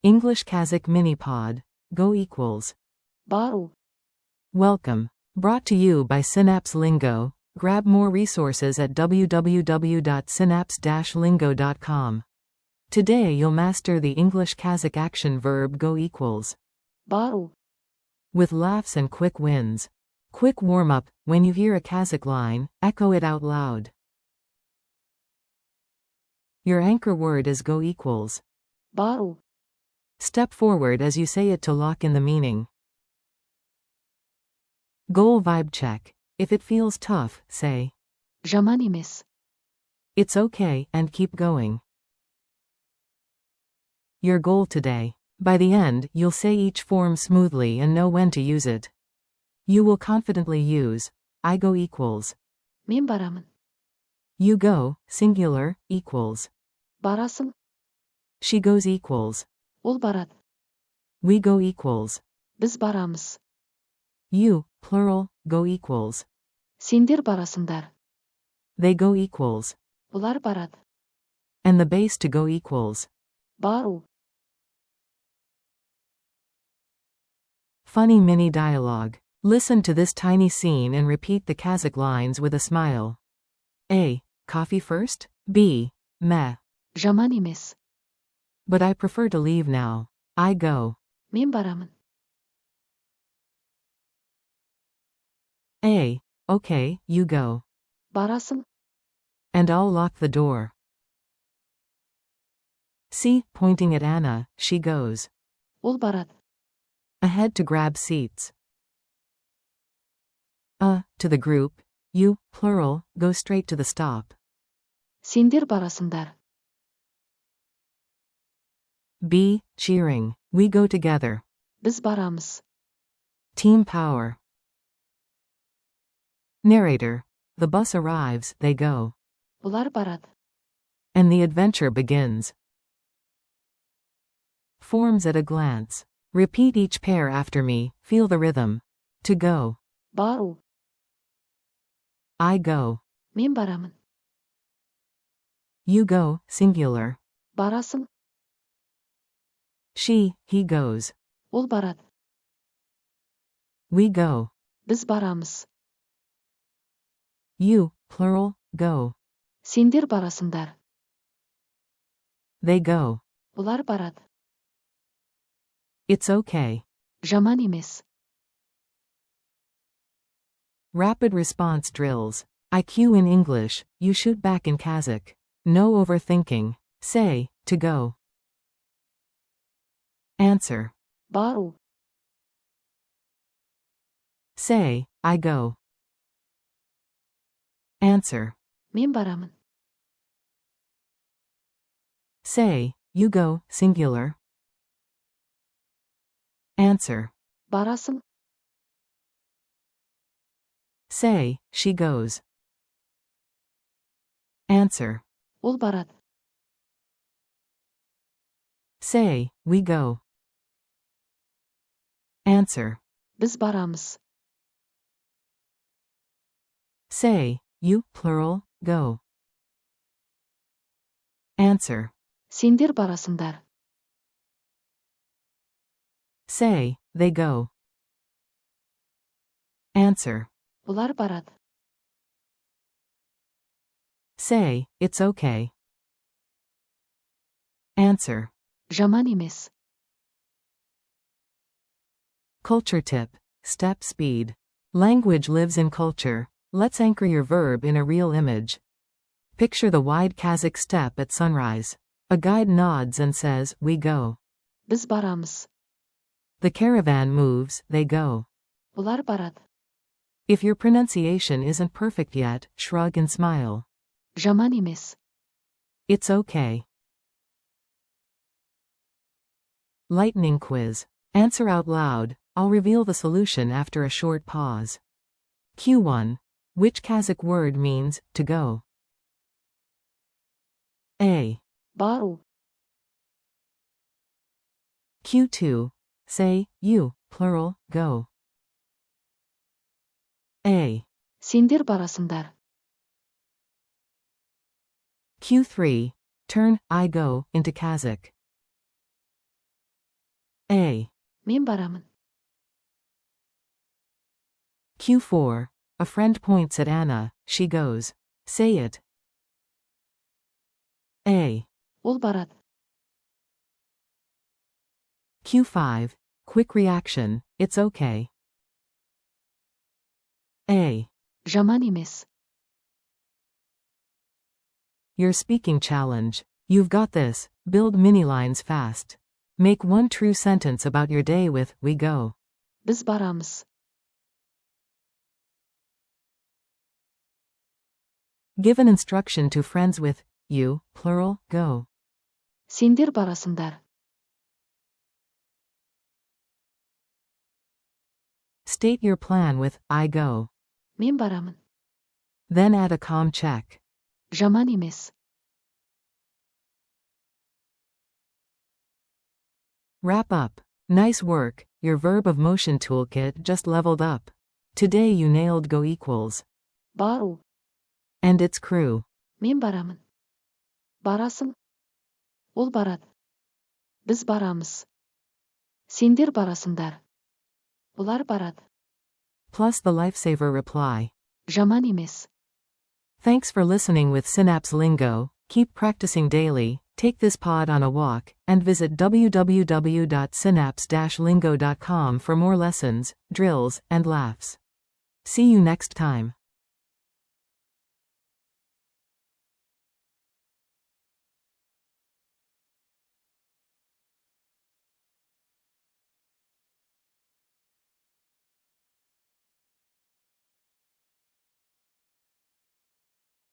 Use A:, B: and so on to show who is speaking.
A: English Kazakh Mini-Pod. Go equals.
B: Бару.
A: Welcome. Brought to you by Synapse Lingo. Grab more resources at www.synapse-lingo.com. Today you'll master the English Kazakh action verb go equals.
B: Бару.
A: With laughs and quick wins. Quick warm-up, when you hear a Kazakh line, echo it out loud. Your anchor word is go equals.
B: Бару.
A: Step forward as you say it to lock in the meaning. Goal vibe check. If it feels tough, say,
B: Жаман емес.
A: it's okay, and keep going. Your goal today. By the end, you'll say each form smoothly and know when to use it. You will confidently use, I go equals.
B: Мен барамын.
A: You go, singular, equals.
B: Барасың.
A: She goes equals.
B: Ол барады.
A: We go equals.
B: Біз барамыз.
A: You, plural, go equals.
B: Сендер барасыңдар.
A: They go equals.
B: Бұлар барады.
A: And the base to go equals.
B: Бару.
A: Funny mini dialogue. Listen to this tiny scene and repeat the Kazakh lines with a smile. A. Coffee first? B. Meh.
B: Жаман емес.
A: But I prefer to leave now. I go.
B: Мен барамын.
A: A. Okay, you go.
B: Барасың.
A: And I'll lock the door. C. Pointing at Anna, she goes.
B: Ол барады.
A: Ahead to grab seats. To the group, you, plural, go straight to the stop.
B: Сендер барасыңдар.
A: B. Cheering. We go together.
B: Біз барамыз.
A: Team power. Narrator. The bus arrives, they go.
B: Бұлар барады.
A: And the adventure begins. Forms at a glance. Repeat each pair after me, feel the rhythm. To go.
B: Бару.
A: I go.
B: Мен барамын.
A: You go, singular.
B: Барасың.
A: He goes.
B: Ол барады.
A: We go.
B: Біз барамыз.
A: You, plural, go.
B: Сендер барасыңдар.
A: They go.
B: Бұлар барады.
A: It's okay.
B: Жаман емес.
A: Rapid response drills. IQ in English, you shoot back in Kazakh. No overthinking. Say, to go. Answer.
B: Бару.
A: Say, I go. Answer.
B: Мен барамын.
A: Say, you go, singular. Answer.
B: Барасың.
A: Say, she goes. Answer.
B: Ол барады.
A: Say, we go. Answer.
B: Біз барамыз.
A: Say, you, plural, go. Answer.
B: Сендер барасыңдар.
A: Say, they go. Answer.
B: Бұлар барады.
A: Say, it's okay. Answer.
B: Жаман емес.
A: Culture tip. Step speed. Language lives in culture. Let's anchor your verb in a real image. Picture the wide Kazakh steppe at sunrise. A guide nods and says, we go.
B: Біз барамыз.
A: The caravan moves, they go.
B: Бұлар барады.
A: If your pronunciation isn't perfect yet, shrug and smile.
B: Жаман емес.
A: It's okay. Lightning quiz. Answer out loud. I'll reveal the solution after a short pause. Q1. Which Kazakh word means to go? A.
B: Бару.
A: Q2. Say, you, plural, go. A.
B: Сендер барасыңдар.
A: Q3. Turn I go into Kazakh. A.
B: Мен барамын.
A: Q4. A friend points at Anna, she goes. Say it. A.
B: Ол барады.
A: Q5. Quick reaction, it's okay. A.
B: Жаман емес.
A: Your speaking challenge. You've got this. Build mini lines fast. Make one true sentence about your day with, we go.
B: Біз барамыз.
A: Give an instruction to friends with, you, plural, go.
B: Сендер барасыңдар.
A: State your plan with, I go.
B: Мен барамын.
A: Then add a calm check.
B: Жаман емес.
A: Wrap up. Nice work, your verb of motion toolkit just leveled up. Today you nailed go equals.
B: Бару.
A: And its crew.
B: Мен барамын. Барасың. Ол барады. Біз барамыз. Сендер барасыңдар. Бұлар барады.
A: Plus the lifesaver reply.
B: Жаман емес.
A: Thanks for listening with Synapse Lingo. Keep practicing daily, take this pod on a walk, and visit www.synapse-lingo.com for more lessons, drills, and laughs. See you next time.